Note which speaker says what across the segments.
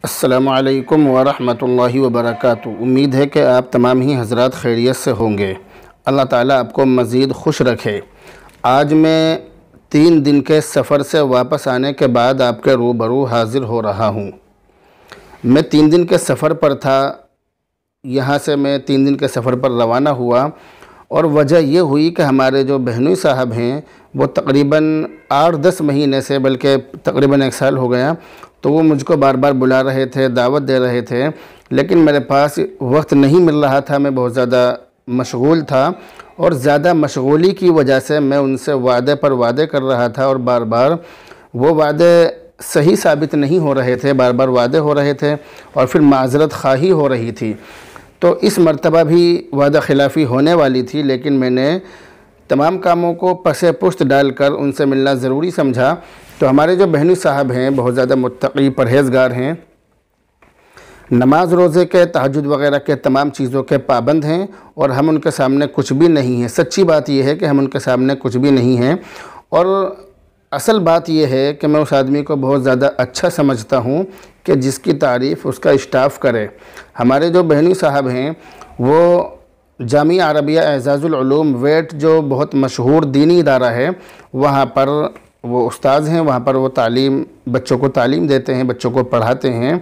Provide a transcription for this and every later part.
Speaker 1: अस्सलामु अलैकुम वरहमतुल्लाहि वबरकातुहू। उम्मीद है कि आप तमाम ही हज़रात खैरियत से होंगे। अल्लाह ताला आपको मज़ीद खुश रखे। आज मैं 3 दिन के सफ़र से वापस आने के बाद आपके रूबरू हाज़िर हो रहा हूँ। मैं 3 दिन के सफ़र पर था। यहाँ से मैं 3 दिन के सफ़र पर रवाना हुआ और वजह यह हुई कि हमारे जो बहनोई साहब हैं वो तकरीबन 8-10 महीने से, बल्कि तकरीबन 1 साल हो गया, तो वो मुझको बार बार बुला रहे थे, दावत दे रहे थे, लेकिन मेरे पास वक्त नहीं मिल रहा था। मैं बहुत ज़्यादा मशगूल था और ज़्यादा मशगूली की वजह से मैं उनसे वादे पर वादे कर रहा था और बार बार वो वादे सही साबित नहीं हो रहे थे, बार बार वादे हो रहे थे और फिर माज़रत ख़्वाही हो रही थी। तो इस मर्तबा भी वादा खिलाफ़ी होने वाली थी, लेकिन मैंने तमाम कामों को पसे पुश्त डालकर उनसे मिलना ज़रूरी समझा। तो हमारे जो बहनी साहब हैं बहुत ज़्यादा मुत्तक़ी परहेज़गार हैं, नमाज रोज़े के, तहज्जुद वग़ैरह के तमाम चीज़ों के पाबंद हैं और हम उनके सामने कुछ भी नहीं हैं। सच्ची बात यह है कि हम उनके सामने कुछ भी नहीं हैं और असल बात यह है कि मैं उस आदमी को बहुत ज़्यादा अच्छा समझता हूँ कि जिसकी तारीफ़ उसका स्टाफ़ करे। हमारे जो बहनी साहब हैं वो जामिया अरबिया एजाज़ुल उलूम वेट, जो बहुत मशहूर दीनी इदारा है, वहाँ पर वो उस्ताद हैं। वहाँ पर वो बच्चों को तालीम देते हैं, बच्चों को पढ़ाते हैं।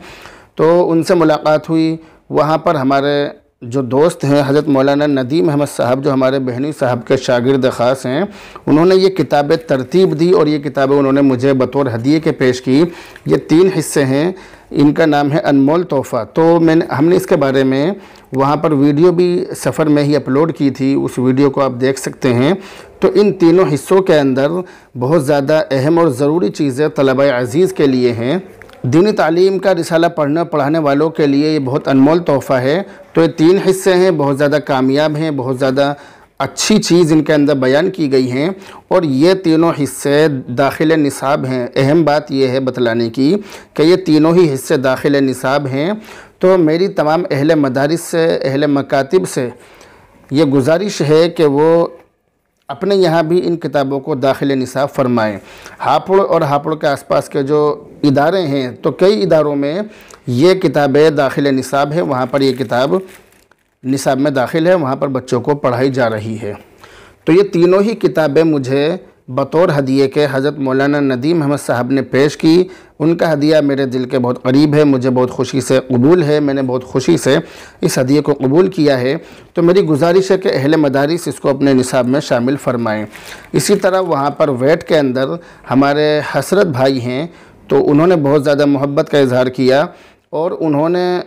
Speaker 1: तो उनसे मुलाकात हुई। वहाँ पर हमारे जो दोस्त हैं हज़रत मौलाना नदीम अहमद साहब, जो हमारे बहनी साहब के शागिर्द ख़ास हैं, उन्होंने ये किताबें तरतीब दी और ये किताबें उन्होंने मुझे बतौर हदिये के पेश की। ये 3 हिस्से हैं, इनका नाम है अनमोल तोहफ़ा। तो हमने इसके बारे में वहाँ पर वीडियो भी सफ़र में ही अपलोड की थी, उस वीडियो को आप देख सकते हैं। तो इन तीनों हिस्सों के अंदर बहुत ज़्यादा अहम और ज़रूरी चीज़ें तलबा अज़ीज़ के लिए हैं। दीनी तालीम का रिसाला पढ़ने पढ़ाने वालों के लिए ये बहुत अनमोल तोहफ़ा है। तो ये 3 हिस्से हैं, बहुत ज़्यादा कामयाब हैं, बहुत ज़्यादा अच्छी चीज़ इनके अंदर बयान की गई हैं और ये तीनों हिस्से दाखिल निसाब हैं। अहम बात यह है बतलाने की कि ये तीनों ही हिस्से दाखिल निसाब हैं। तो मेरी तमाम अहले मदारिस से, अहले मकातिब से ये गुजारिश है कि वो अपने यहाँ भी इन किताबों को दाखिल निसाब फ़रमाएँ। हापुड़ और हापुड़ के आसपास के जो इदारे हैं, तो कई इदारों में ये किताबें दाखिल निसाब है, वहाँ पर ये किताब निसाब में दाखिल है, वहाँ पर बच्चों को पढ़ाई जा रही है। तो ये तीनों ही किताबें मुझे बतौर हदिये के हज़रत मौलाना नदीम अहमद साहब ने पेश की। उनका हदिया मेरे दिल के बहुत करीब है, मुझे बहुत खुशी से कबूल है, मैंने बहुत खुशी से इस हदिये को कबूल किया है। तो मेरी गुजारिश है कि अहले मदारिस इसको अपने निसाब में शामिल फ़रमाएँ। इसी तरह वहाँ पर वेट के अंदर हमारे हसरत भाई हैं, तो उन्होंने बहुत ज़्यादा मोहब्बत का इज़हार किया और उन्होंने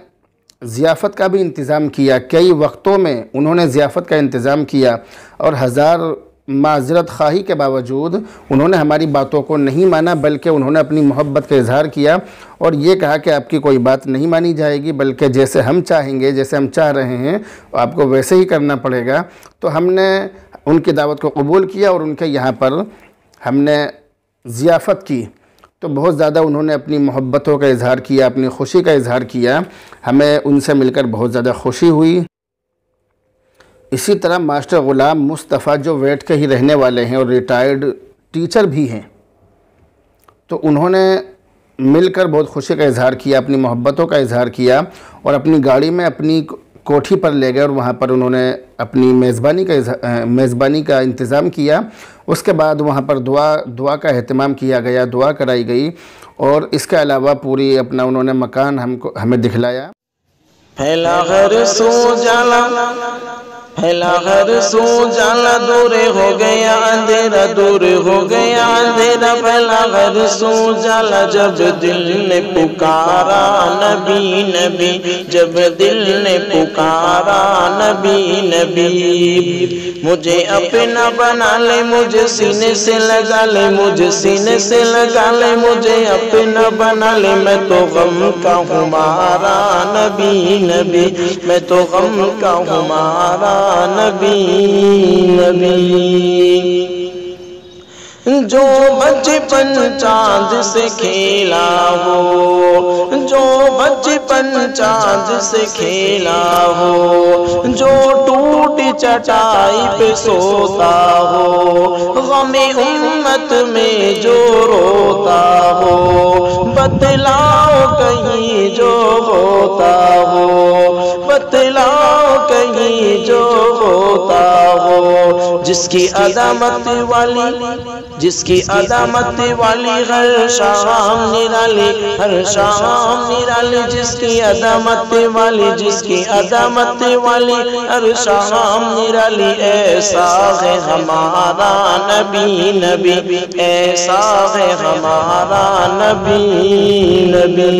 Speaker 1: ज़ियाफ़त का भी इंतज़ाम किया। कई वक्तों में उन्होंने ज़ियाफ़त का इंतज़ाम किया और हज़ार माज़रत ख़्वाही के बावजूद उन्होंने हमारी बातों को नहीं माना, बल्कि उन्होंने अपनी मोहब्बत का इज़हार किया और ये कहा कि आपकी कोई बात नहीं मानी जाएगी, बल्कि जैसे हम चाहेंगे, जैसे हम चाह रहे हैं आपको वैसे ही करना पड़ेगा। तो हमने उनकी दावत को कबूल किया और उनके यहाँ पर हमने ज़ियाफ़त की। तो बहुत ज़्यादा उन्होंने अपनी मोहब्बतों का इज़हार किया, अपनी खुशी का इज़हार किया। हमें उनसे मिलकर बहुत ज़्यादा खुशी हुई। इसी तरह मास्टर ग़ुलाम मुस्तफ़ा, जो वेट के ही रहने वाले हैं और रिटायर्ड टीचर भी हैं, तो उन्होंने मिलकर बहुत खुशी का इज़हार किया, अपनी मोहब्बतों का इज़हार किया और अपनी गाड़ी में अपनी कोठी पर ले गए और वहाँ पर उन्होंने अपनी मेज़बानी का इंतज़ाम किया। उसके बाद वहाँ पर दुआ का एहतमाम किया गया, दुआ कराई गई और इसके अलावा पूरी अपना उन्होंने मकान हमें दिखलाया।
Speaker 2: फैला घर सो जाला, फैला घर सो जाला, दूर हो गया अंधेरा, दूर हो गया अंधेरा, फैला घर सो जाला। जब दिल ने पुकारा नबी नबी, जब दिल ने पुकारा नबी नबी, मुझे अपना बना ले, मुझे सीने से लगा ले, मुझे सीने से लगा ले, मुझे अपना बना ले। मैं तो गम का हूँ मारा नबी नबी, मैं तो गम का हूँ मारा नबी नबी। जो बचपन चाँद से खेला हो, जो बचपन चाँद से खेला हो, जो टूटी चटाई पे सोता हो, गमे उम्मत में जो रोता हो, बतलाओ कहीं जो जिसकी अदामत वाली, जिसकी अदामत वाली हर शाम निराली, हर शाम निराली, जिसकी अदामत वाली, जिसकी अदामत वाली हर शाम निराली। ऐसा है हमारा नबी नबी, ऐसा है हमारा नबी नबी।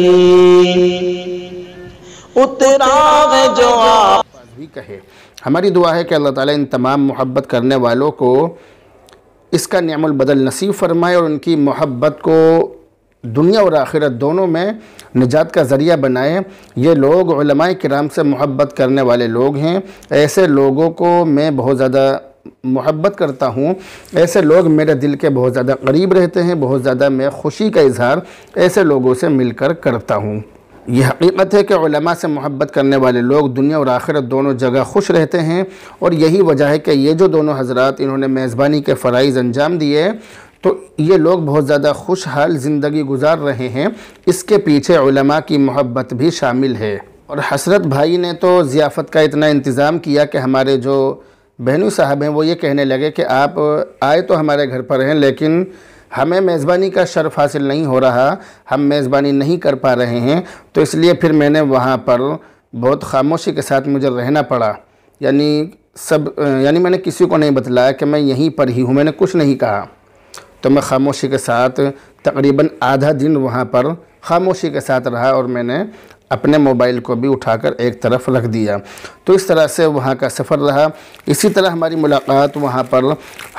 Speaker 2: उतरा है जो आप
Speaker 1: भी कहे। हमारी दुआ है कि अल्लाह ताला इन तमाम मोहब्बत करने वालों को इसका निअमुल बदल नसीब फरमाए और उनकी मोहब्बत को दुनिया और आखिरत दोनों में निजात का ज़रिया बनाए। ये लोग उलमाए किराम से मोहब्बत करने वाले लोग हैं। ऐसे लोगों को मैं बहुत ज़्यादा मोहब्बत करता हूँ। ऐसे लोग मेरे दिल के बहुत ज़्यादा करीब रहते हैं। बहुत ज़्यादा मैं खुशी का इजहार ऐसे लोगों से मिलकर करता हूँ। यह हकीकत है कि उलमा से मोहब्बत करने वाले लोग दुनिया और आखिरत दोनों जगह खुश रहते हैं। और यही वजह है कि ये जो दोनों हज़रात इन्होंने मेज़बानी के फ़राइज़ अंजाम दिए, तो ये लोग बहुत ज़्यादा खुशहाल ज़िंदगी गुजार रहे हैं। इसके पीछे उलमा की मोहब्बत भी शामिल है। और हसरत भाई ने तो ज़ियाफ़त का इतना इंतज़ाम किया कि हमारे जो बहनों साहब हैं वो ये कहने लगे कि आप आए तो हमारे घर पर हैं, लेकिन हमें मेज़बानी का शर्फ़ हासिल नहीं हो रहा, हम मेज़बानी नहीं कर पा रहे हैं। तो इसलिए फिर मैंने वहाँ पर बहुत खामोशी के साथ मुझे रहना पड़ा। यानी मैंने किसी को नहीं बतलाया कि मैं यहीं पर ही हूँ, मैंने कुछ नहीं कहा। तो मैं खामोशी के साथ तकरीबन आधा दिन वहाँ पर खामोशी के साथ रहा और मैंने अपने मोबाइल को भी उठाकर एक तरफ रख दिया। तो इस तरह से वहाँ का सफ़र रहा। इसी तरह हमारी मुलाकात वहाँ पर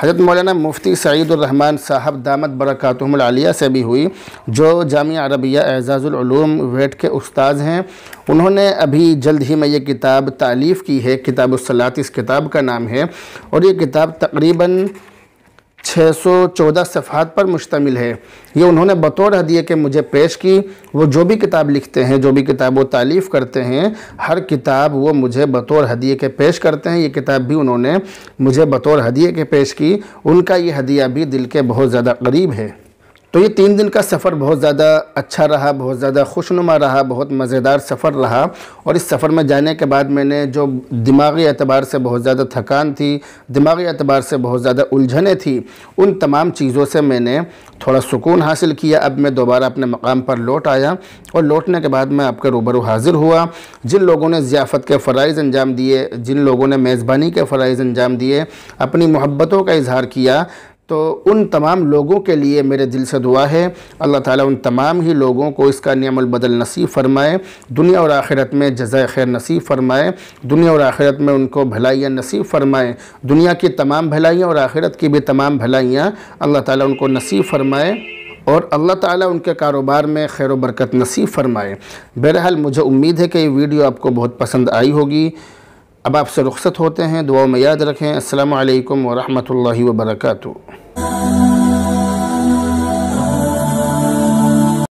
Speaker 1: हज़रत मौलाना मुफ्ती सईदुर रहमान साहब दामत बरकातुहुमुल आलिया से भी हुई, जो जामिया अरबिया एजाज़ुल उलूम वेट के उस्ताद हैं। उन्होंने अभी जल्द ही में ये किताब तालीफ़ की है, किताबुस सलात इस किताब का नाम है। और ये किताब तकरीबन 614 सफ़हात पर मुश्तमिल है। ये उन्होंने बतौर हदिये के मुझे पेश की। वो जो भी किताब लिखते हैं, जो भी किताब वो तालीफ़ करते हैं, हर किताब वो मुझे बतौर हदिये के पेश करते हैं। ये किताब भी उन्होंने मुझे बतौर हदिये के पेश की। उनका ये हदिया भी दिल के बहुत ज़्यादा करीब है। तो ये 3 दिन का सफ़र बहुत ज़्यादा अच्छा रहा, बहुत ज़्यादा खुशनुमा रहा, बहुत मज़ेदार सफ़र रहा। और इस सफ़र में जाने के बाद मैंने जो दिमागी एतबार से बहुत ज़्यादा थकान थी, दिमागी एतबार से बहुत ज़्यादा उलझनें थी, उन तमाम चीज़ों से मैंने थोड़ा सुकून हासिल किया। अब मैं दोबारा अपने मकाम पर लौट आया और लौटने के बाद मैं आपके रूबरू हाज़िर हुआ। जिन लोगों ने ज़ियाफ़त के फ़राइज़ अंजाम दिए, जिन लोगों ने मेज़बानी के फ़राइज़ अंजाम दिए, अपनी मोहब्बतों का इजहार किया, तो उन तमाम लोगों के लिए मेरे दिल से दुआ है अल्लाह ताला उन तमाम ही लोगों को इसका निअमुल बदल नसीब फ़रमाए, दुनिया और आखिरत में जज़ाए खैर नसीब फ़रमाए, दुनिया और आखिरत में उनको भलाइयाँ नसीब फ़रमाए, दुनिया की तमाम भलाइयाँ और आखिरत की भी तमाम भलाइयाँ अल्लाह ताला उनको नसीब फ़रमाए और अल्लाह ताला उनके कारोबार में खैर व बरकत नसीब फ़रमाए। बहरहाल मुझे उम्मीद है कि ये वीडियो आपको बहुत पसंद आई होगी। अब आपसे रुख़्सत होते हैं, दुआओं में याद रखें। अस्सलामु अलैकुम व रहमतुल्लाहि व बरकातुहू।